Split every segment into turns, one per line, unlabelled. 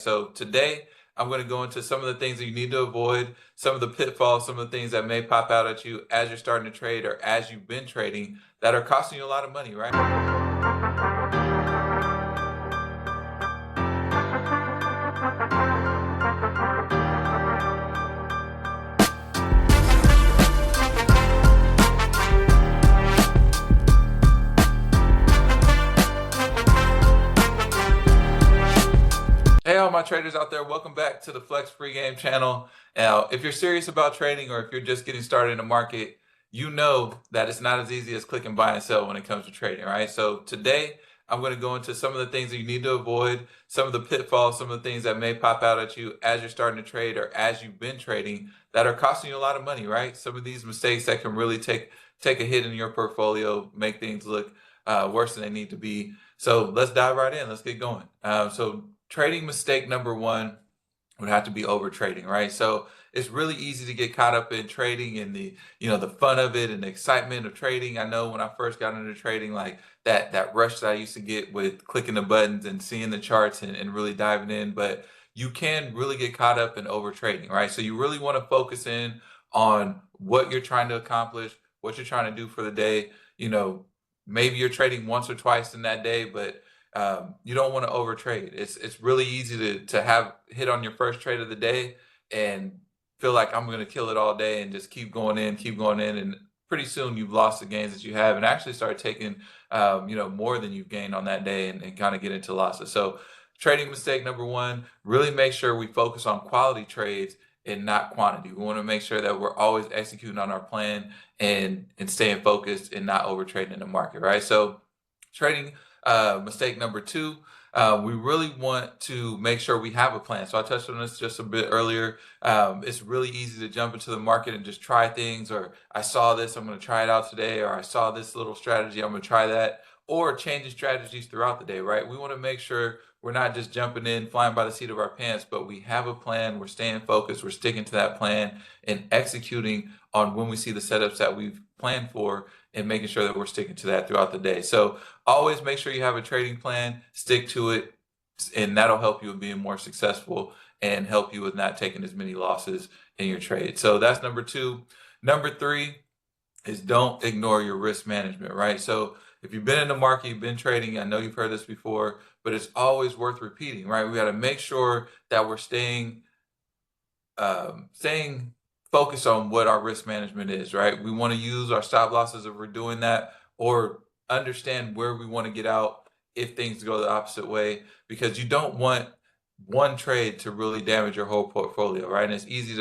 So today I'm going to go into some of the things that you need to avoid, some of the pitfalls, some of the things that may pop out at you as you're starting to trade or as you've been trading that are costing you a lot of money, right? Hey, all my traders out there, welcome back to the Flex Free Game channel. Now, if you're serious about trading or if you're just getting started in the market, you know that it's not as easy as click and buy and sell when it comes to trading, right? So today, I'm going to go into some of the things that you need to avoid, some of the pitfalls, some of the things that may pop out at you as you're starting to trade or as you've been trading that are costing you a lot of money, right? Some of these mistakes that can really take a hit in your portfolio, make things look worse than they need to be. So let's dive right in. Let's get going. Trading mistake number one would have to be over trading, right? So it's really easy to get caught up in trading and the fun of it and the excitement of trading. I know when I first got into trading, like that rush that I used to get with clicking the buttons and seeing the charts and really diving in, but you can really get caught up in over trading, right? So you really want to focus in on what you're trying to accomplish, what you're trying to do for the day. Maybe you're trading once or twice in that day, but you don't want to overtrade. It's really easy to have hit on your first trade of the day and feel like I'm going to kill it all day and just keep going in, and pretty soon you've lost the gains that you have and actually start taking more than you've gained on that day and kind of get into losses. So trading mistake number one, really make sure we focus on quality trades and not quantity. We want to make sure that we're always executing on our plan and staying focused and not overtrading in the market, right? So trading mistake number two, we really want to make sure we have a plan. So I touched on this just a bit earlier. It's really easy to jump into the market and just try things, or I saw this, I'm going to try it out today, or I saw this little strategy, I'm going to try that, or changing strategies throughout the day, right? We want to make sure we're not just jumping in, flying by the seat of our pants, but we have a plan, we're staying focused, we're sticking to that plan and executing on when we see the setups that we've planned for and making sure that we're sticking to that throughout the day. So always make sure you have a trading plan, stick to it, and that'll help you with being more successful and help you with not taking as many losses in your trade. So that's number two. Number three is don't ignore your risk management, right? So if you've been in the market, you've been trading, I know you've heard this before, but it's always worth repeating, right? We got to make sure that we're staying focused on what our risk management is, right? We want to use our stop losses if we're doing that, or understand where we want to get out if things go the opposite way, because you don't want one trade to really damage your whole portfolio, right? And it's easy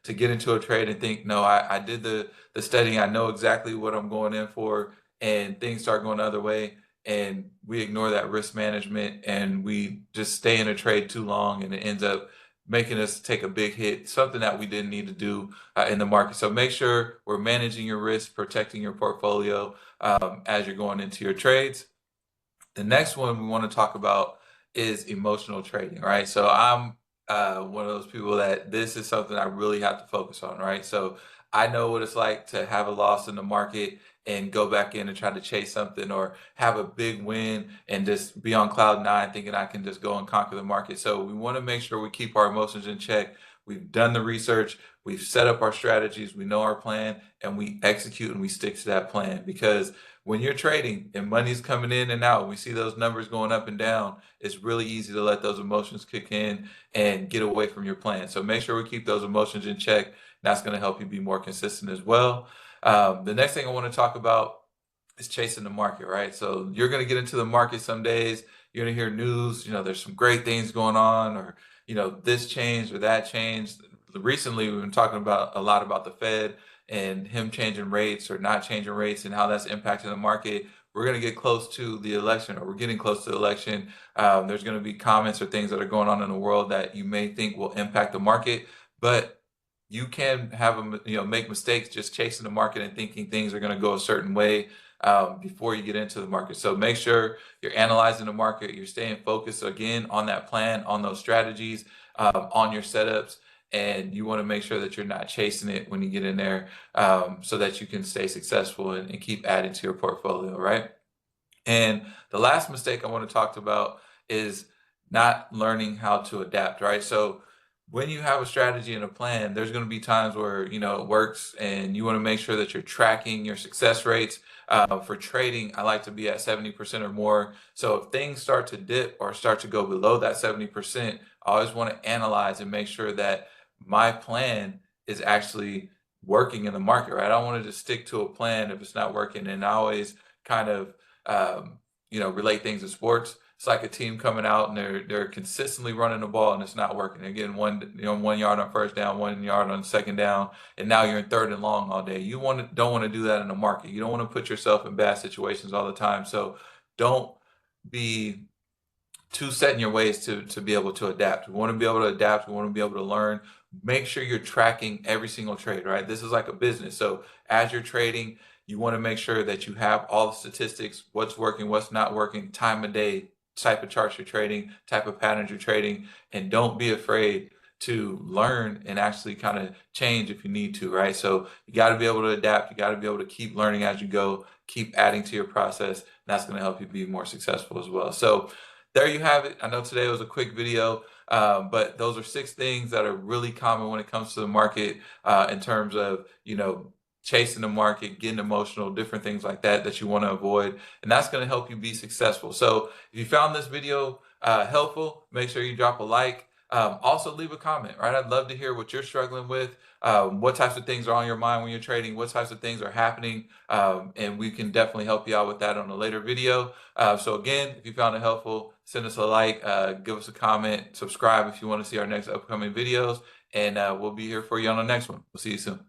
to get into a trade and think, no, I did the studying, I know exactly what I'm going in for, and things start going the other way, and we ignore that risk management and we just stay in a trade too long, and it ends up making us take a big hit, something that we didn't need to do in the market. So make sure we're managing your risk, protecting your portfolio as you're going into your trades. The next one we want to talk about is emotional trading, right? So I'm one of those people that this is something I really have to focus on, right? So I know what it's like to have a loss in the market and go back in and try to chase something, or have a big win and just be on cloud nine thinking I can just go and conquer the market. So we want to make sure we keep our emotions in check. We've done the research, we've set up our strategies, we know our plan, and we execute and we stick to that plan. Because when you're trading and money's coming in and out, we see those numbers going up and down, it's really easy to let those emotions kick in and get away from your plan. So make sure we keep those emotions in check. That's going to help you be more consistent as well. The next thing I want to talk about is chasing the market, right? So you're going to get into the market some days, you're going to hear news, there's some great things going on, or, this changed or that changed. Recently, we've been talking a lot about the Fed and him changing rates or not changing rates and how that's impacting the market. We're going to get close to the election, or we're getting close to the election. There's going to be comments or things that are going on in the world that you may think will impact the market, but you can make mistakes just chasing the market and thinking things are going to go a certain way before you get into the market. So make sure you're analyzing the market, you're staying focused again on that plan, on those strategies, on your setups, and you want to make sure that you're not chasing it when you get in there, so that you can stay successful and keep adding to your portfolio, right? And the last mistake I want to talk about is not learning how to adapt, right? So when you have a strategy and a plan, there's going to be times where it works, and you want to make sure that you're tracking your success rates. For trading, I like to be at 70% or more. So if things start to dip or start to go below that 70%, I always want to analyze and make sure that my plan is actually working in the market, right? I don't want to just stick to a plan if it's not working. And I always kind of relate things to sports. It's like a team coming out and they're consistently running the ball and it's not working. They're getting 1 yard on first down, 1 yard on second down, and now you're in third and long all day. Don't want to do that in the market. You don't want to put yourself in bad situations all the time. So don't be too set in your ways to be able to adapt. We want to be able to adapt. We want to be able to learn. Make sure you're tracking every single trade, right? This is like a business. So as you're trading, you want to make sure that you have all the statistics, what's working, what's not working, time of day, type of charts you're trading, type of patterns you're trading, and don't be afraid to learn and actually kind of change if you need to, right? So you got to be able to adapt. You got to be able to keep learning as you go, keep adding to your process. And that's going to help you be more successful as well. So there you have it. I know today was a quick video, but those are 6 things that are really common when it comes to the market, in terms of, chasing the market, getting emotional, different things like that you want to avoid. And that's going to help you be successful. So if you found this video helpful, make sure you drop a like. Also leave a comment, right? I'd love to hear what you're struggling with, what types of things are on your mind when you're trading, what types of things are happening, and we can definitely help you out with that on a later video. So again, if you found it helpful, send us a like, give us a comment, subscribe if you want to see our next upcoming videos, and we'll be here for you on the next one. We'll see you soon.